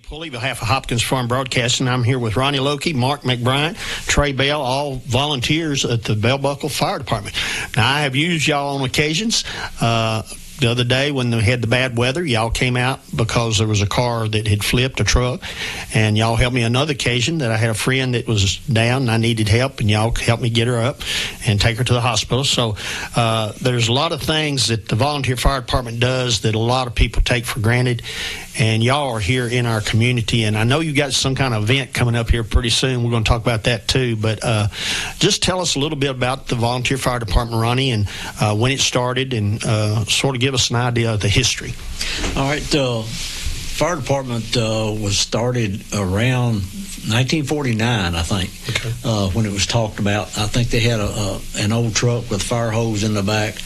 Pulley, on behalf of Hopkins Farm Broadcasting. I'm here with Ronnie Lokey, Mark McBride, Trey Bell, all volunteers at the Bell Buckle Fire Department. Now, I have used y'all on occasions. The other day when they had the bad weather, y'all came out because there was a car that had flipped, a truck, and y'all helped me another occasion that I had a friend that was down and I needed help, and y'all helped me get her up and take her to the hospital. So there's a lot of things that the volunteer fire department does that a lot of people take for granted, and y'all are here in our community. And I know you got some kind of event coming up here pretty soon. We're going to talk about that too, but just tell us a little bit about the volunteer fire department, Ronnie, and when it started, and sort of give us an idea of the history. All right. Fire department was started around 1949, I think, when it was talked about. I think they had an old truck with fire hose in the back,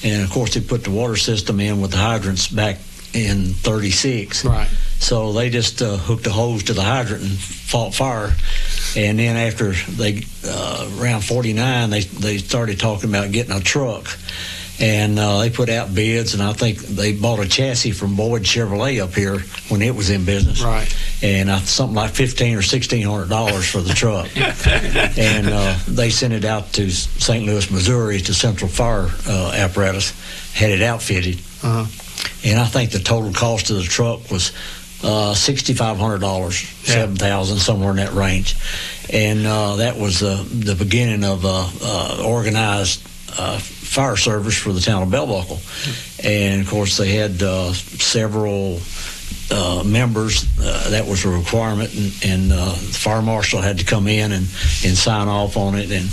and of course they put the water system in with the hydrants back in 36. Right. So they just hooked a hose to the hydrant and fought fire. And then after they around 49, they started talking about getting a truck. And they put out bids, and I think they bought a chassis from Boyd Chevrolet up here when it was in business. Right. And something like $1,500 or $1,600 for the truck. And they sent it out to St. Louis, Missouri, to Central Fire Apparatus, had it outfitted. And I think the total cost of the truck was $6,500, $7,000, somewhere in that range. And that was the beginning of organized fire service for the town of Bell Buckle. And of course they had several members. That was a requirement, and the fire marshal had to come in and sign off on it, and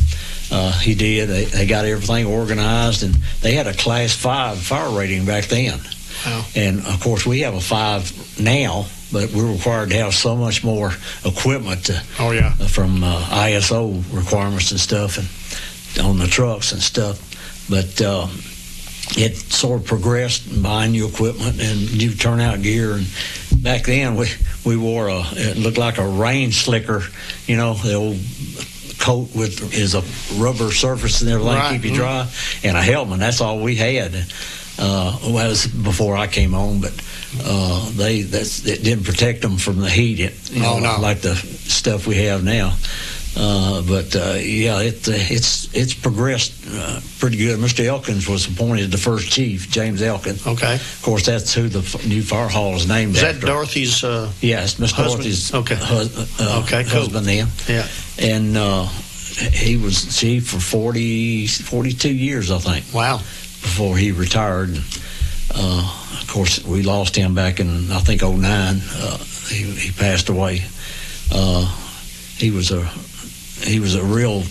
he did. They got everything organized, and they had a class 5 fire rating back then. Wow. And of course we have a 5 now, but we're required to have so much more equipment from ISO requirements and stuff, and on the trucks and stuff. But it sort of progressed, buying new equipment and new turnout gear. And back then we wore it looked like a rain slicker, the old coat is a rubber surface and everything, right, keep you dry, and a helmet. That's all we had. Well, that was before I came on, but it didn't protect them from the heat, like the stuff we have now. It's progressed pretty good. Mr. Elkins was appointed the first chief, James Elkins. Okay. Of course, that's who the new fire hall is named after. Is that Dorothy's yes, Miss Dorothy's husband then. Yeah. And he was chief for 42 years, I think. Wow. Before he retired. Of course, we lost him back in, I think, 2009. He passed away. He was a real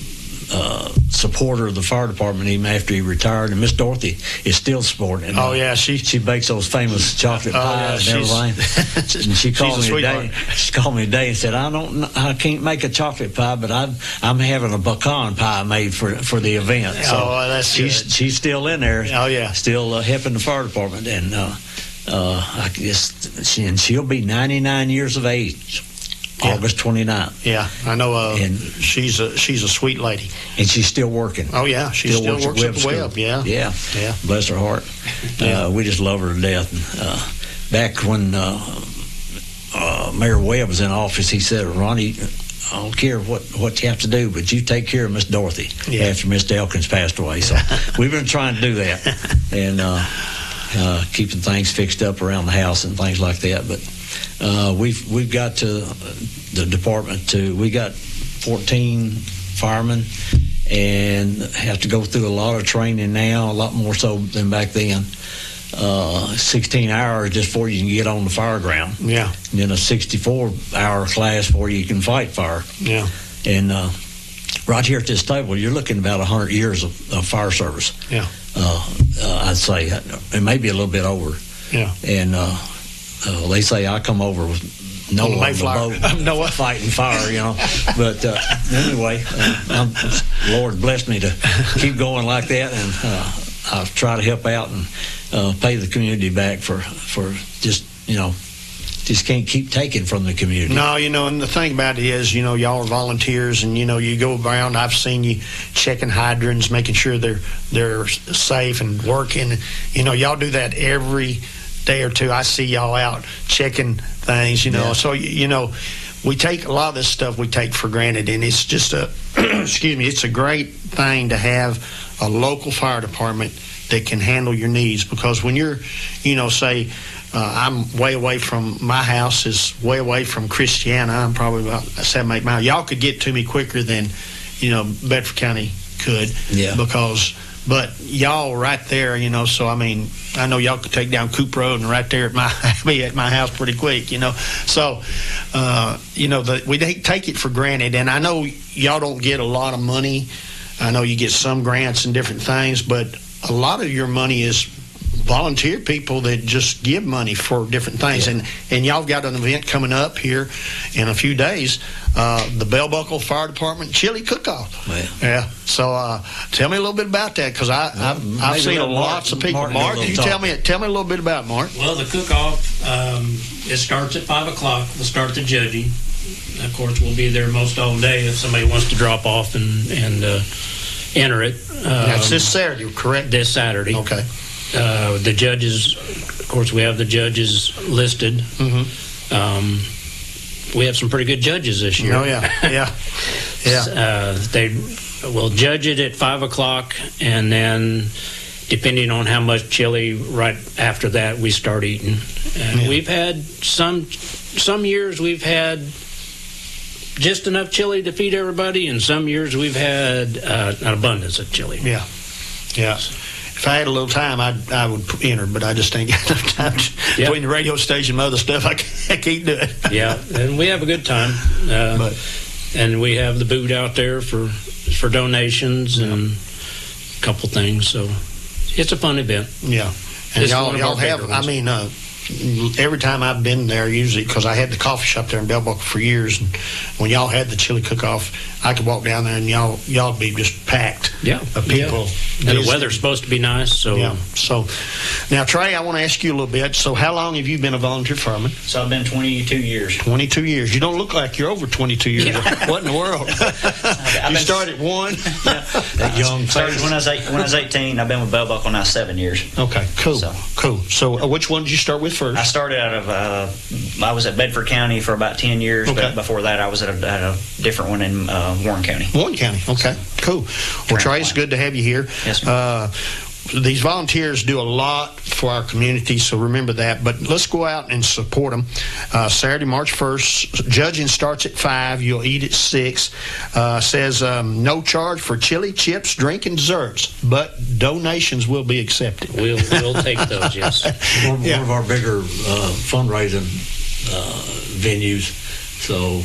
supporter of the fire department even after he retired, and Miss Dorothy is still supporting it. Oh yeah, she bakes those famous chocolate pies and everything. And she called me today. She called me today and said, I can't make a chocolate pie, but I'm having a pecan pie made for the event. So that's she's still in there. Oh yeah, still helping the fire department, and I guess she'll be 99 years of age. August 29th. Yeah, I know. And she's a sweet lady, and she's still working. Oh yeah, she still works at the web. Yeah. Bless her heart. We just love her to death. Back when Mayor Webb was in office, he said, "Ronnie, I don't care what you have to do, but you take care of Miss Dorothy." After Mr. Elkins passed away, so we've been trying to do that, and keeping things fixed up around the house and things like that, but. We've got to the department we got 14 firemen, and have to go through a lot of training now, a lot more so than back then. 16 hours just before you can get on the fire ground. Yeah. And then a 64-hour class before you can fight fire. Yeah. And right here at this table, you're looking about 100 years of fire service. Yeah. I'd say it may be a little bit over. Yeah. And they say I come over with Noah on the boat, Noah fighting fire, But anyway, Lord blessed me to keep going like that, and I try to help out and pay the community back for just can't keep taking from the community. No, and the thing about it is, y'all are volunteers, and you go around. I've seen you checking hydrants, making sure they're safe and working. Y'all do that every day or two, I see y'all out checking things, you know. Yeah. So, you know, we take a lot of this stuff we take for granted, and it's just a, excuse me, it's a great thing to have a local fire department that can handle your needs. Because when you're, you know, say, I'm way away from, my house is way away from Christiana. I'm probably about 7, 8 miles. Y'all could get to me quicker than, you know, Bedford County could. Yeah. But y'all right there, you know, so I mean, I know y'all could take down Coop Road and right there be at my house pretty quick, you know. So, you know, we take it for granted. And I know y'all don't get a lot of money. I know you get some grants and different things, but a lot of your money is volunteer people that just give money for different things. Yeah. And y'all got an event coming up here in a few days, the Bell Buckle Fire Department Chili Cookoff. Well. Yeah. So tell me a little bit about that, because I've seen lots of people. Mark, you tell me a little bit about it, Mark. Well, the cook-off, it starts at 5 o'clock. We'll start the judging. Of course, we'll be there most all day if somebody wants to drop off and enter it. That's this Saturday, correct? This Saturday. Okay. The judges, of course, we have the judges listed. We have some pretty good judges this year. Oh, yeah. They will judge it at 5 o'clock, and then depending on how much chili right after that, we start eating. And we've had some years we've had just enough chili to feed everybody, and some years we've had an abundance of chili. Yeah. If I had a little time, I would enter, but I just ain't got enough time between the radio station and other stuff. I can't do it. Yeah, and we have a good time. And we have the booth out there for donations and a couple things. So it's a fun event. Yeah, and It's y'all have. I mean, every time I've been there, usually because I had the coffee shop there in Bell Buckle for years, and when y'all had the Chili Cookoff, I could walk down there and y'all be just packed. Of people. And the weather's supposed to be nice, so. Yeah. So, now Trey, I want to ask you a little bit. So, how long have you been a volunteer fireman? So I've been 22 years. 22 years. You don't look like you're over 22 years. Yeah. What in the world? You started at 1. That young. Started when I was 18. I've been with Bell Buckle now 7 years. Okay. Cool. So, which one did you start with first? I started out of I was at Bedford County for about 10 years, but before that I was at a different one in Warren County. Warren County. Okay. Cool. Well, Trey, it's good to have you here. Yes, sir. These volunteers do a lot for our community, so remember that. But let's go out and support them. Saturday, March 1st, judging starts at 5. You'll eat at 6. Says no charge for chili, chips, drink, and desserts, but donations will be accepted. We'll take those, yes. One of our bigger fundraising venues, so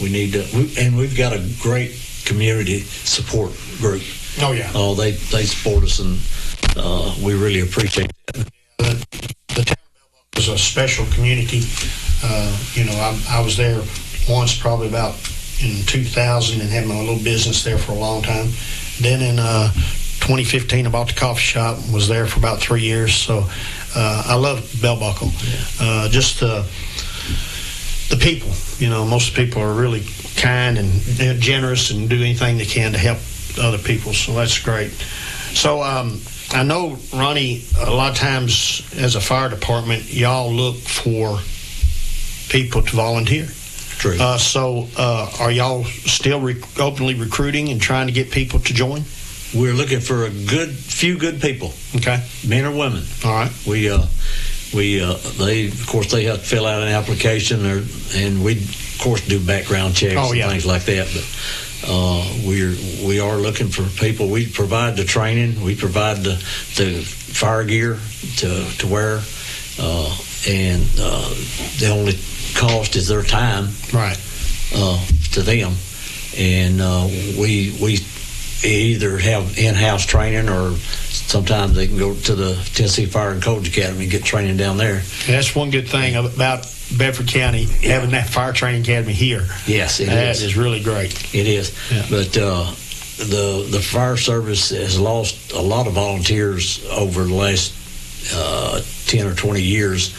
we need to, and we've got a great community support group. Oh, yeah. Oh, they support us, and we really appreciate that. The town of Bell Buckle is a special community. You know, I was there once, probably about in 2000, and had my little business there for a long time. Then in 2015, I bought the coffee shop and was there for about 3 years. So I love Bell Buckle. Just the people, you know, most people are really kind and generous and do anything they can to help other people, so that's great. So I know, Ronnie, a lot of times as a fire department, y'all look for people to volunteer. True. So are y'all still openly recruiting and trying to get people to join? We're looking for a few good people. Okay. Men or women. All right. They of course they have to fill out an application, and we of course do background checks and things like that. But we are looking for people. We provide the training. We provide the fire gear to wear, and the only cost is their time. Right. To them, and we either have in-house training, or sometimes they can go to the Tennessee Fire and Code Academy and get training down there. That's one good thing about Bedford County, having that fire training academy here. Yes, that is really great. It is. Yeah. But the fire service has lost a lot of volunteers over the last 10 or 20 years,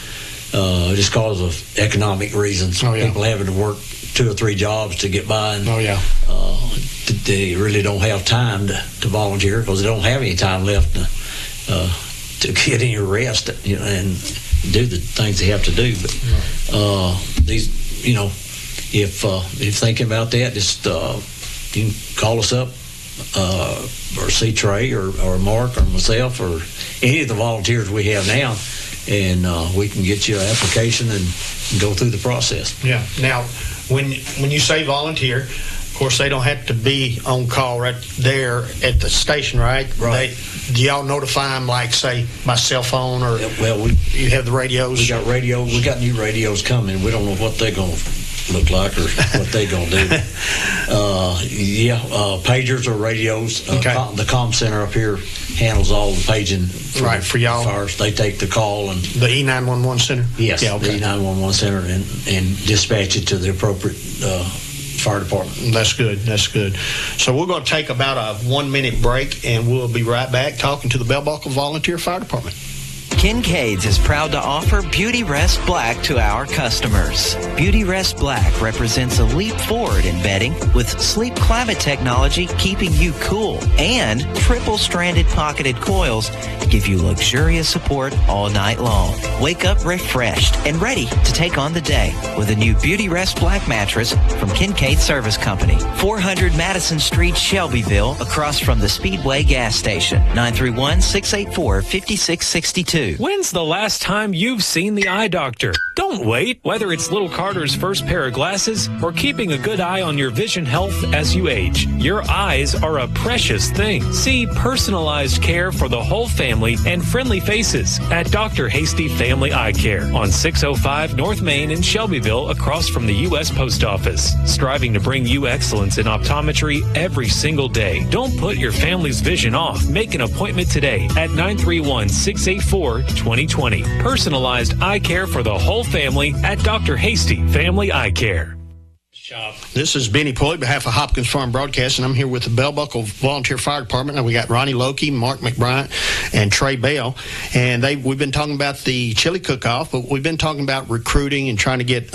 just because of economic reasons. Oh, yeah. People having to work 2 or 3 jobs to get by, and they really don't have time to volunteer because they don't have any time left to get any rest. You know, and do the things they have to do. But these, if thinking about that, just you can call us up or see Trey or Mark or myself or any of the volunteers we have now, and we can get you an application and go through the process. Yeah. Now, when you say volunteer, of course, they don't have to be on call right there at the station, right? Right. Do y'all notify them, like, say, by cell phone, or you have the radios? We got radio. We got new radios coming. We don't know what they're going to look like or what they're going to do. Pagers or radios. Okay. The comm center up here handles all the paging for y'all. Fires. They take the call and the E911 center. Yes, yeah, okay. The E911 center and dispatch it to the appropriate fire department. That's good. So we're going to take about a 1-minute break, and we'll be right back talking to the Bell Buckle Volunteer Fire Department. Kincaid's is proud to offer Beauty Rest Black to our customers. Beauty Rest Black represents a leap forward in bedding with sleep climate technology keeping you cool, and triple-stranded pocketed coils to give you luxurious support all night long. Wake up refreshed and ready to take on the day with a new Beauty Rest Black mattress from Kincaid Service Company. 400 Madison Street, Shelbyville, across from the Speedway gas station. 931-684-5662. When's the last time you've seen the eye doctor? Don't wait. Whether it's little Carter's first pair of glasses or keeping a good eye on your vision health as you age, your eyes are a precious thing. See personalized care for the whole family and friendly faces at Dr. Hasty Family Eye Care on 605 North Main in Shelbyville, across from the U.S. Post Office. Striving to bring you excellence in optometry every single day. Don't put your family's vision off. Make an appointment today at 931-684-2020. Personalized eye care for the whole family at Dr. Hasty Family Eye Care. This is Benny Pulley, on behalf of Hopkins Farm Broadcasting. I'm here with the Bell Buckle Volunteer Fire Department. Now we got Ronnie Lokey, Mark McBride, and Trey Bell. And we've been talking about the Chili Cookoff, but we've been talking about recruiting and trying to get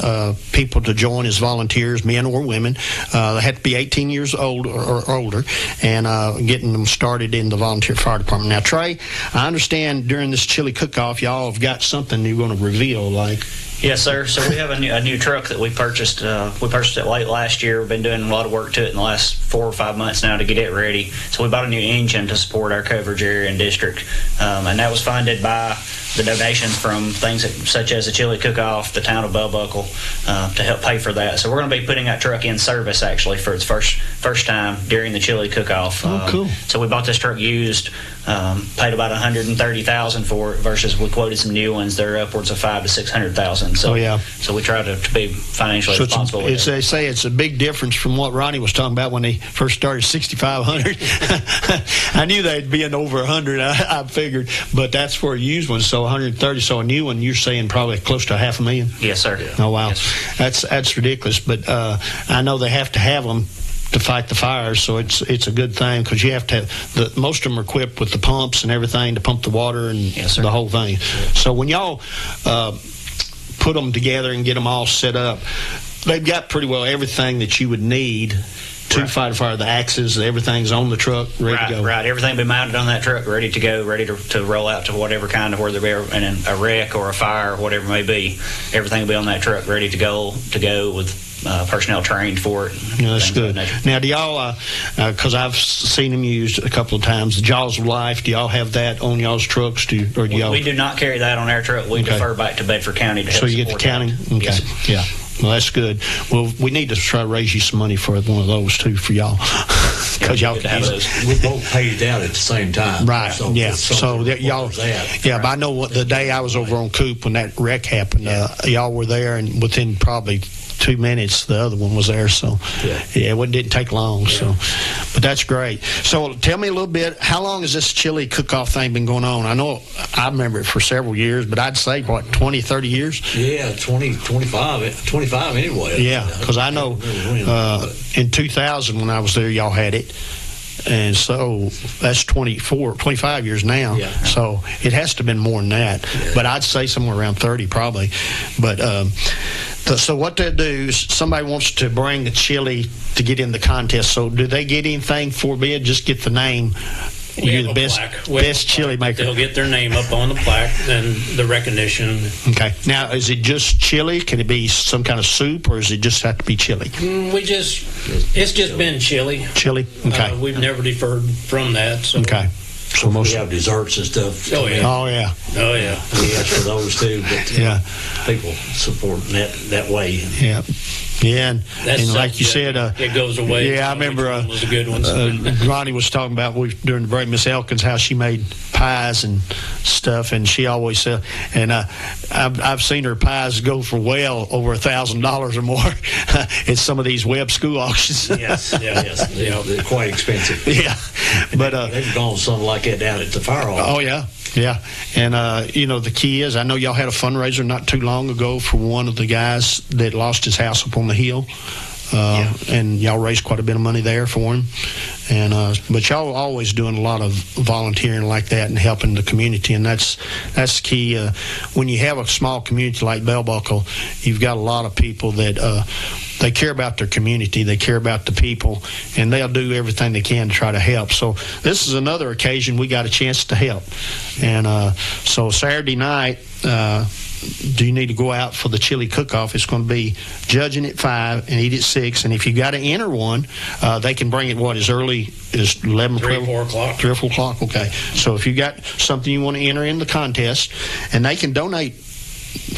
people to join as volunteers, men or women. They have to be 18 years old or older, and getting them started in the Volunteer Fire Department. Now, Trey, I understand during this Chili Cookoff, y'all have got something you're going to reveal, like... Yes, sir. So we have a new truck that we purchased. We purchased it late last year. We've been doing a lot of work to it in the last 4 or 5 months now to get it ready. So we bought a new engine to support our coverage area and district, and that was funded by the donations from things such as the Chili Cookoff, the town of Bell Buckle, to help pay for that. So we're going to be putting that truck in service actually for its first time during the Chili Cookoff. Oh, cool. So we bought this truck used, paid about $130,000 for it, versus we quoted some new ones. They're upwards of $500,000 to $600,000. So, so we try to be financially responsible. They say it's a big difference from what Ronnie was talking about when they first started $6,500. I knew they'd be in over 100. I figured, but that's for a used one. So 130. So a new one, you're saying probably close to $500,000. Yes, sir. Oh wow, yes. That's ridiculous. But I know they have to have them to fight the fires, so it's a good thing, because you have to have most of them are equipped with the pumps and everything to pump the water and the whole thing. So when y'all put them together and get them all set up, they've got pretty well everything that you would need to fight a fire. The axes, everything's on the truck, ready to go. Right, everything be mounted on that truck, ready to go, ready to roll out to whatever kind of, whether it be a wreck or a fire or whatever it may be. Everything will be on that truck, ready to go with personnel trained for it. Yeah, that's good. Now, do y'all, because I've seen them used a couple of times, the Jaws of Life, do y'all have that on y'all's trucks? Or do y'all? We do not carry that on our truck. We defer back to Bedford County to help. So you get the county? Okay. Yes. Yeah. Well, that's good. Well, we need to try to raise you some money for one of those, too, for y'all. Because y'all can have those. We both paid it out at the same time. Right, so, yeah. So y'all, but I know what the day I was over on Coop when that wreck happened, y'all were there, and within probably 2 minutes, the other one was there. So, it didn't take long. So, but that's great. So, tell me a little bit. How long has this Chili Cookoff thing been going on? I know I remember it for several years, but I'd say 20, 30 years. Yeah, 25 anyway. Yeah, because I know in 2000 when I was there, y'all had it. And so that's 25 years now. Yeah. So it has to have been more than that. Yeah. But I'd say somewhere around 30 probably. But so what they do is somebody wants to bring the chili to get in the contest. So do they get anything forbid? Just get the name You're the best chili maker. They'll get their name up on the plaque and the recognition. Okay. Now, is it just chili? Can it be some kind of soup, or does it just have to be chili? It's just been chili. Chili. Okay. We've never deferred from that. So. Okay. So we have desserts and stuff. Oh yeah. We ask for those too, but people support that way. Yeah. Yeah, and like you said, it goes away. Yeah, I remember was a good one. Ronnie was talking about during the break, Miss Elkins, how she made pies and stuff, and she always said, and I've seen her pies go for well over $1,000 or more at some of these web school auctions. Yes, they're quite expensive. Yeah, but they've gone something like that down at the fire hall. Oh yeah. Yeah, and the key is, I know y'all had a fundraiser not too long ago for one of the guys that lost his house up on the hill, and y'all raised quite a bit of money there for him. And but y'all are always doing a lot of volunteering like that and helping the community, and that's key. When you have a small community like Bell Buckle, you've got a lot of people that they care about their community, they care about the people, and they'll do everything they can to try to help. So this is another occasion we got a chance to help. And so Saturday night, do you need to go out for the Chili Cookoff? It's going to be judging at 5 and eat at 6. And if you got to enter one, they can bring it as early as 11, 3 12? 4 o'clock. 3 or 4 o'clock, okay. So if you got something you want to enter in the contest, and they can donate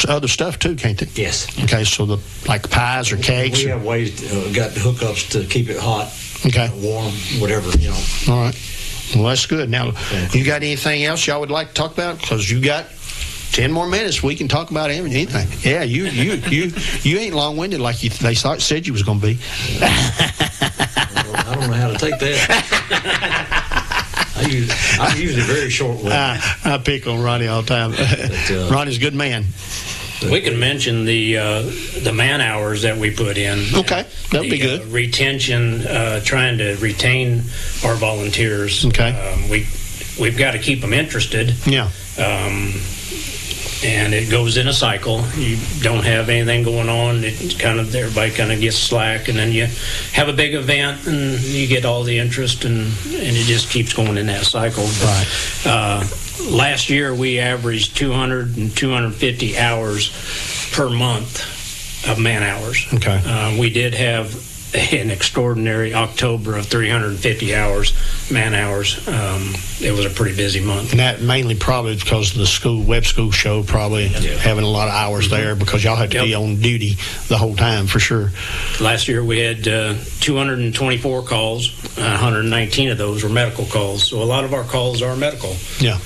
other stuff too, can't they? Yes. Okay, so like pies or cakes. We have ways, got hookups to keep it hot, warm, whatever, All right. Well, that's good. Now, you got anything else y'all would like to talk about? Because you got 10 more minutes. We can talk about anything. Yeah, you ain't long-winded like they said you was going to be. I don't know how to take that. I'm usually very short-winded. I pick on Ronnie all the time. But, Ronnie's a good man. We can mention the man hours that we put in. Okay, that would be good. Retention, trying to retain our volunteers. Okay. We've got to keep them interested. Yeah. And it goes in a cycle. You don't have anything going on. Everybody kind of gets slack, and then you have a big event, and you get all the interest, and it just keeps going in that cycle. Right. Last year, we averaged 200 and 250 hours per month of man hours. Okay. We did have an extraordinary October of 350 hours, man hours. It was a pretty busy month. And that mainly probably because of the web school show, probably having a lot of hours there, because y'all had to be on duty the whole time, for sure. Last year we had 224 calls. 119 of those were medical calls. So a lot of our calls are medical. Yeah.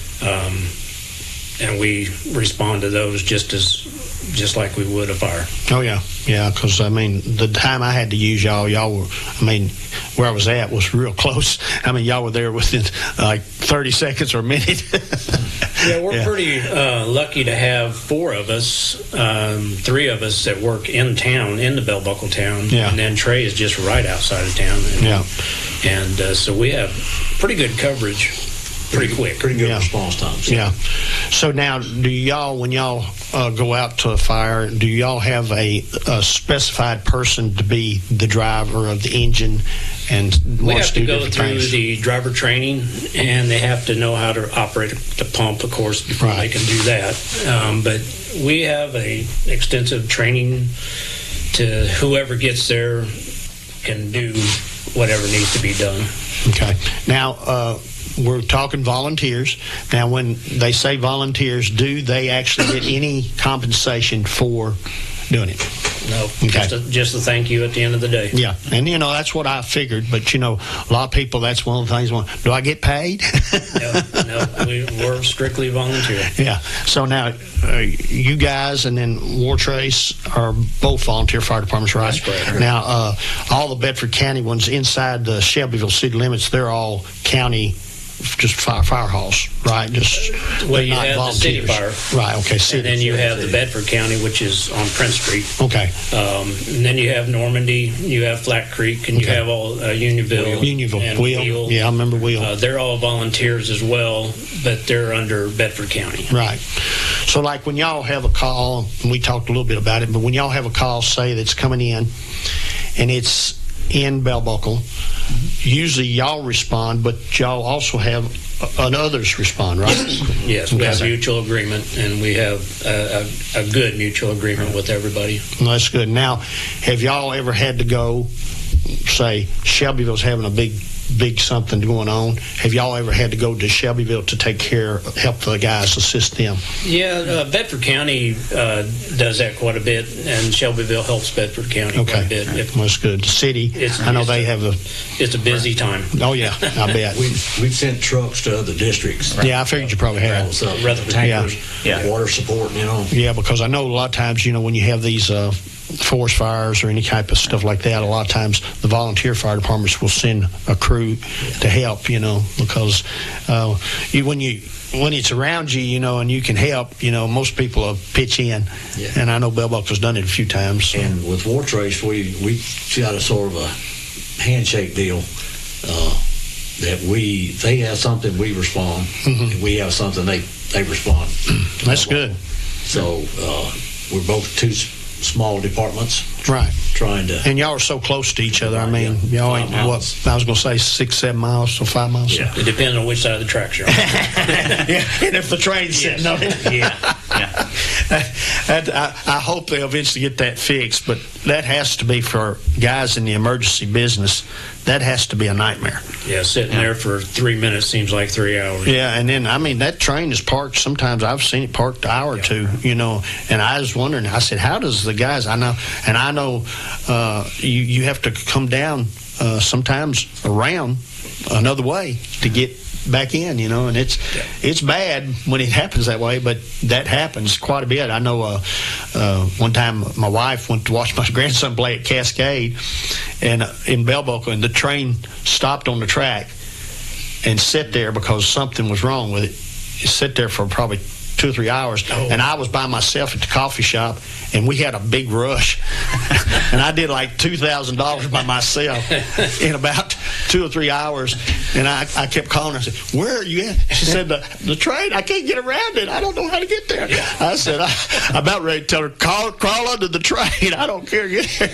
And we respond to those just like we would a fire. Oh, yeah. Yeah, because, the time I had to use y'all were, where I was at was real close. Y'all were there within, 30 seconds or a minute. Yeah, we're pretty lucky to have 4 of us, 3 of us that work in town, in the Bell Buckle town. Yeah. And then Trey is just right outside of town. And so we have pretty good coverage. Pretty quick. Pretty good response times. Yeah. So now, do y'all, when y'all go out to a fire, do y'all have a specified person to be the driver of the engine? And we have to go through the driver training, and they have to know how to operate the pump, of course, before they can do that. But we have a extensive training to whoever gets there can do whatever needs to be done. Okay. Now, we're talking volunteers. Now, when they say volunteers, do they actually get any compensation for doing it? No, okay. just a thank you at the end of the day. Yeah, and that's what I figured. But a lot of people, that's one of the things. Do I get paid? No, we're strictly volunteer. Yeah. So now, you guys and then War Trace are both volunteer fire departments, right? That's correct. Now, all the Bedford County ones inside the Shelbyville city limits, they're all county. Just fire halls, right? Just you have volunteers. The city fire, right? Okay, city. And then you have the Bedford County, which is on Prince Street. Okay. And then you have Normandy, you have Flat Creek, and you have all Unionville, and Wheel. Yeah, I remember Wheel. They're all volunteers as well, but they're under Bedford County. Right. So, like when y'all have a call, and we talked a little bit about it, but when y'all have a call, say that's coming in, and it's in Bell Buckle, usually y'all respond, but y'all also have others respond, right? Yes, we have a mutual agreement, and we have a good mutual agreement with everybody. Well, that's good. Now, have y'all ever had to go, say, Shelbyville's having a big something going on? Have y'all ever had to go to Shelbyville to help the guys, assist them? Yeah, Bedford County does that quite a bit, and Shelbyville helps Bedford County quite a bit. Well, that's good. The city, I know they have it's a busy time. Oh, yeah, I bet. We've sent trucks to other districts. Right. Yeah, I figured you probably have. Tankers, water support, Yeah, because I know a lot of times, when you have these forest fires or any type of stuff like that, a lot of times the volunteer fire departments will send a crew to help, because when it's around you, and you can help, most people will pitch in. Yeah. And I know Bell Buckle's done it a few times. So. And with War Trace, we got a sort of a handshake deal that they have something, we respond, and we have something, they respond. That's good. So we're both two small departments, right? Trying to, and y'all are so close to each other. I mean, y'all ain't I was going to say 6-7 miles or 5 miles. Yeah, it depends on which side of the tracks you're on. Yeah, and if the train's sitting on it. Yeah. I hope they eventually get that fixed, but that has to be for guys in the emergency business. That has to be a nightmare. Yeah, sitting there for 3 minutes seems like 3 hours. Yeah, and then, that train is parked. Sometimes I've seen it parked an hour or two, and I was wondering, I said, how does the guys, I know you have to come down sometimes around another way to get back in, and it's bad when it happens that way, but that happens quite a bit. I know one time my wife went to watch my grandson play at Cascade and in Bell Buckle, and the train stopped on the track and sat there because something was wrong with it. It sat there for probably 2 or 3 hours, and I was by myself at the coffee shop, and we had a big rush, and I did like $2,000 by myself in about 2 or 3 hours, and I kept calling her. I said, "Where are you at?" She said, the train, I can't get around it. I don't know how to get there. I said, I'm about ready to tell her, crawl under the train. I don't care. Get there.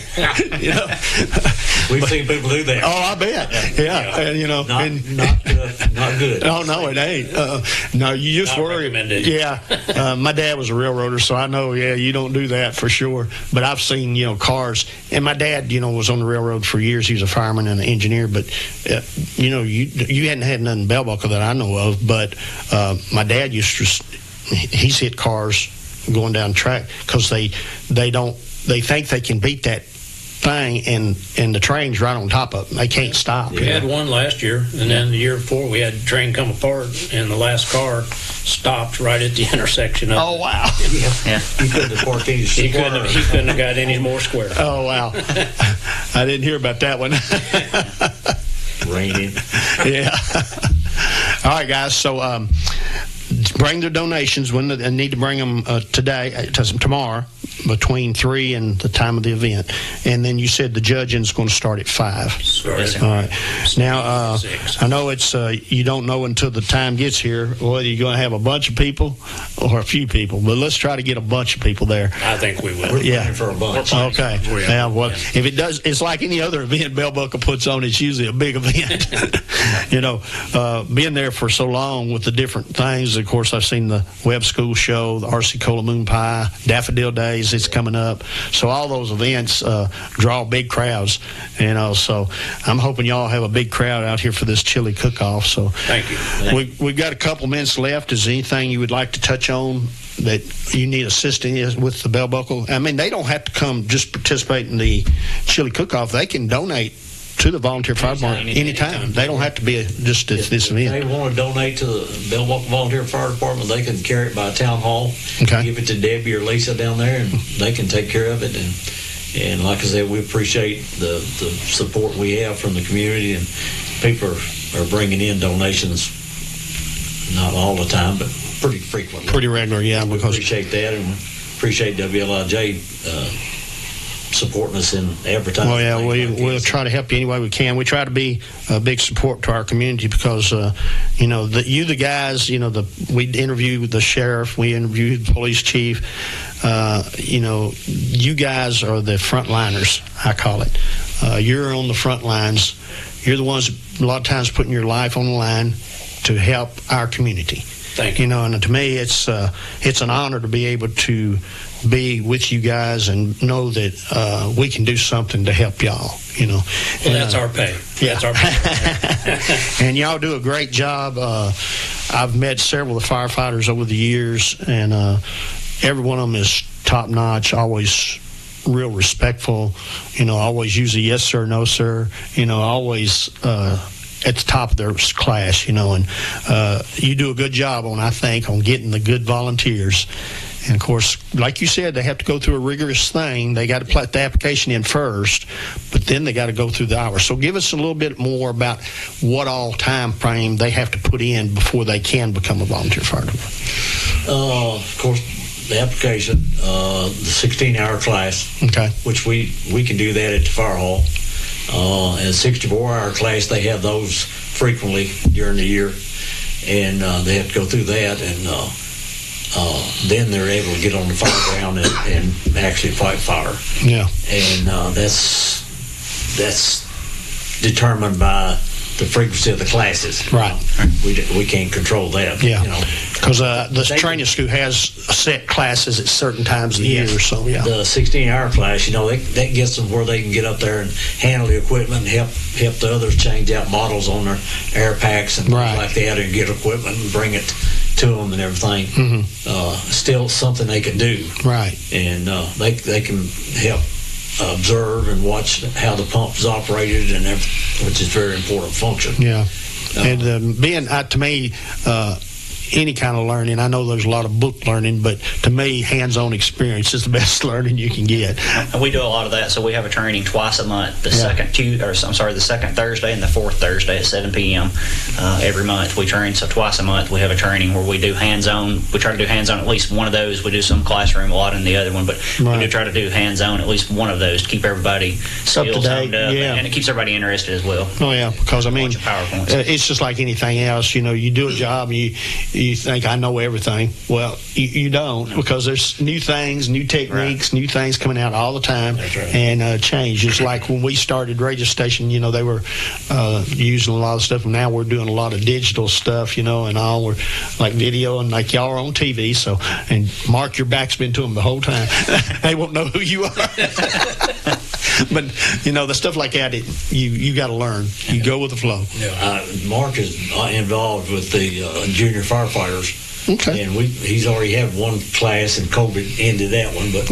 We've seen people do that. Oh, I bet. Yeah. And, not good. Oh, no, it ain't. No, you just not worry. Recommended. Yeah. My dad was a railroader, so I know, you don't do that for sure. But I've seen, cars. And my dad, was on the railroad for years. He was a fireman and an engineer. But, you hadn't had nothing in Bell Buckle that I know of. But my dad he's hit cars going down the track because they think they can beat that thing, and the train's right on top of them. They can't stop. We had one last year, and then the year before we had the train come apart, and the last car stopped right at the intersection of Oh, wow. Yeah. He couldn't have parked any he couldn't have got any more square. Oh, wow. I didn't hear about that one. Raining. Yeah. All right, guys. So bring their donations when they need to bring them tomorrow between 3 and the time of the event. And then you said the judging is going to start at 5. All right. Now, I know it's you don't know until the time gets here whether you're going to have a bunch of people or a few people, but let's try to get a bunch of people there. I think we will. We're planning for a bunch. Okay. Yeah. Well, if it does, it's like any other event Bell Buckle puts on. It's usually a big event. Being there for so long with the different things. Of course, I've seen the Web School Show, the RC Cola Moon Pie, Daffodil Days. It's coming up. So all those events draw big crowds. So I'm hoping y'all have a big crowd out here for this Chili Cook-Off. So thank you. We've got a couple minutes left. Is there anything you would like to touch on that you need assistance with the Bell Buckle? I mean, they don't have to come just participate in the Chili Cook-Off. They can donate to the volunteer fire department anytime. They don't have to be just at this event. If they want to donate to the Bell Buckle Volunteer Fire Department, they can carry it by town hall. Okay. Give it to Debbie or Lisa down there, and they can take care of it. And like I said, we appreciate the support we have from the community, and people are bringing in donations, not all the time, but pretty frequently. Pretty regular, yeah. We appreciate that, and appreciate WLIJ supporting us in advertising. Well, yeah, we'll try to help you any way we can. We try to be a big support to our community because, the guys, we interview the sheriff, we interview the police chief. you guys are the frontliners, I call it. You're on the front lines. You're the ones a lot of times putting your life on the line to help our community. Thank you. And to me, it's an honor to be able to be with you guys and know that we can do something to help y'all. Well, that's our pay. Yeah. That's our pay. And y'all do a great job. I've met several of the firefighters over the years, and every one of them is top notch. Always real respectful. Always use a yes sir, no sir. Always at the top of their class. And you do a good job on getting the good volunteers. And, of course, like you said, they have to go through a rigorous thing. They got to put the application in first, but then they got to go through the hours. So give us a little bit more about what all time frame they have to put in before they can become a volunteer fire department. Of course, the application, the 16-hour class, okay, which we can do that at the fire hall. And 64-hour class, they have those frequently during the year, and they have to go through that, and then they're able to get on the fire ground and actually fight fire. Yeah. And that's determined by the frequency of the classes. Right. We can't control that. Yeah. Because the training school has set classes at certain times of the year. So yeah. The 16-hour class, that gets them where they can get up there and handle the equipment and help the others change out models on their air packs and things like that, and get equipment and bring it to them and everything. Mm-hmm. Still something they can do. Right. And they can help observe and watch how the pump is operated, and which is a very important function. Yeah. And being, to me, any kind of learning, I know there's a lot of book learning, but to me, hands-on experience is the best learning you can get. And we do a lot of that. So we have a training twice a month. The second Thursday and the fourth Thursday at 7 p.m. Every month we train. So twice a month we have a training where we do hands-on. We try to do hands-on at least one of those. We do some classroom a lot in the other one, but we do try to do hands-on at least one of those to keep everybody skills honed up, and it keeps everybody interested as well. Oh yeah, because it's just like anything else. You do a job and you think I know everything. Well, you don't, because there's new things, new techniques, new things coming out all the time, and change. It's like when we started radio station, they were using a lot of stuff, and now we're doing a lot of digital stuff, and all. We're like video, and like y'all are on TV, so, and Mark, your back's been to them the whole time. They won't know who you are. But, the stuff like that, you got to learn. You go with the flow. Mark is involved with the junior firefighters. Okay. And he's already had one class, and COVID ended that one. But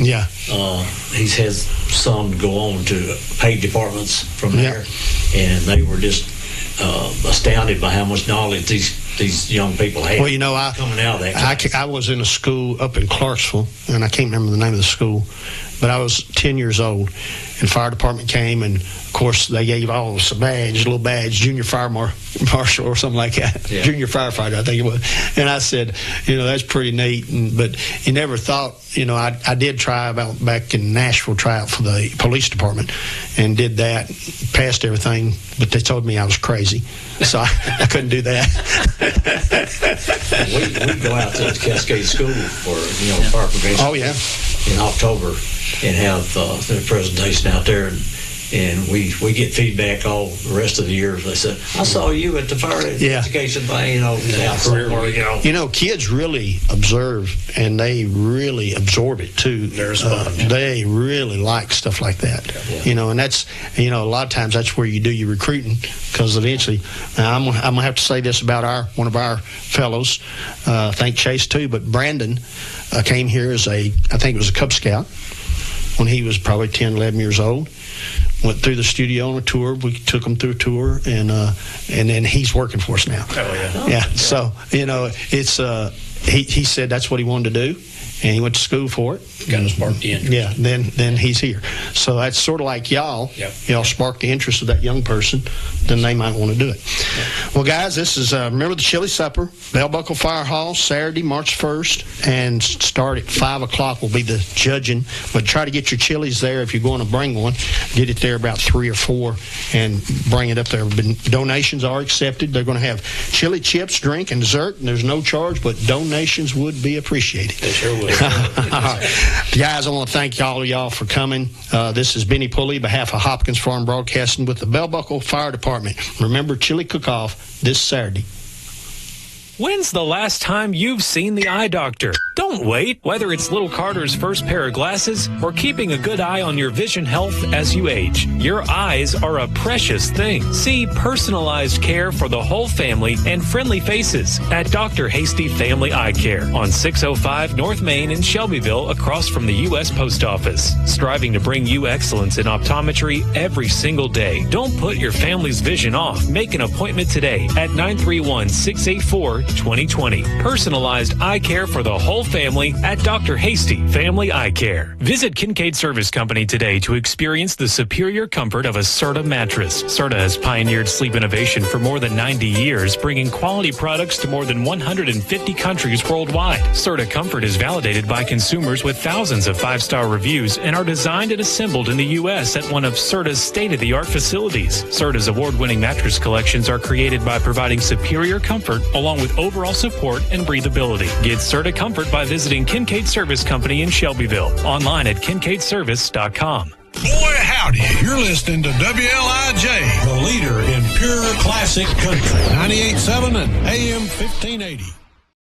he's had some go on to paid departments from there. And they were just astounded by how much knowledge these young people had. Well, coming out of that class. I was in a school up in Clarksville, and I can't remember the name of the school, but I was 10 years old, and fire department came, and of course they gave all of us a little badge, junior fire marshal or something like that, junior firefighter, I think it was. And I said, that's pretty neat, but you never thought, I did try back in Nashville, try out for the police department, and did that, passed everything, but they told me I was crazy, so I couldn't do that. we go out to the Cascade School for fire prevention. Oh yeah, in October, and have the presentation out there, and we get feedback all the rest of the year. They said, I saw you at the fire education thing, kids really observe, and they really absorb it too. They really like stuff like that. And that's, a lot of times that's where you do your recruiting, because eventually, I'm gonna have to say this about one of our fellows, thank Chase too, but Brandon came here as I think it was a Cub Scout when he was probably 10, 11 years old. Went through the studio on a tour. We took him through a tour, and then he's working for us now. Oh yeah. Yeah. So it's he said that's what he wanted to do, and he went to school for it. Got to spark the interest. Yeah. Then he's here. So that's sort of like y'all. Yep. Y'all spark the interest of that young person, then they might want to do it. Well, guys, this is remember the Chili Supper, Bell Buckle Fire Hall, Saturday, March 1st, and start at 5 o'clock will be the judging. But try to get your chilies there if you're going to bring one. Get it there about 3 or 4 and bring it up there. Donations are accepted. They're going to have chili chips, drink, and dessert, and there's no charge, but donate. donations would be appreciated. They sure would. Guys, I want to thank all of y'all for coming. This is Benny Pulley, behalf of Hopkins Farm Broadcasting with the Bell Buckle Fire Department. Remember Chili Cookoff this Saturday. When's the last time you've seen the eye doctor? Don't wait. Whether it's little Carter's first pair of glasses or keeping a good eye on your vision health as you age, your eyes are a precious thing. See personalized care for the whole family and friendly faces at Dr. Hasty Family Eye Care on 605 North Main in Shelbyville, across from the U.S. Post Office. Striving to bring you excellence in optometry every single day. Don't put your family's vision off. Make an appointment today at 931-684-2020. Personalized eye care for the whole family at Dr. Hasty Family Eye Care. Visit Kincaid Service Company today to experience the superior comfort of a Serta mattress. Serta has pioneered sleep innovation for more than 90 years, bringing quality products to more than 150 countries worldwide. Serta Comfort is validated by consumers with thousands of 5-star reviews and are designed and assembled in the U.S. at one of Serta's state-of-the-art facilities. Serta's award-winning mattress collections are created by providing superior comfort along with overall support and breathability. Get Serta Comfort by visiting Kincaid Service Company in Shelbyville. Online at kincaidservice.com. Boy, howdy. You're listening to WLIJ, the leader in pure classic country. 98.7 and AM 1580.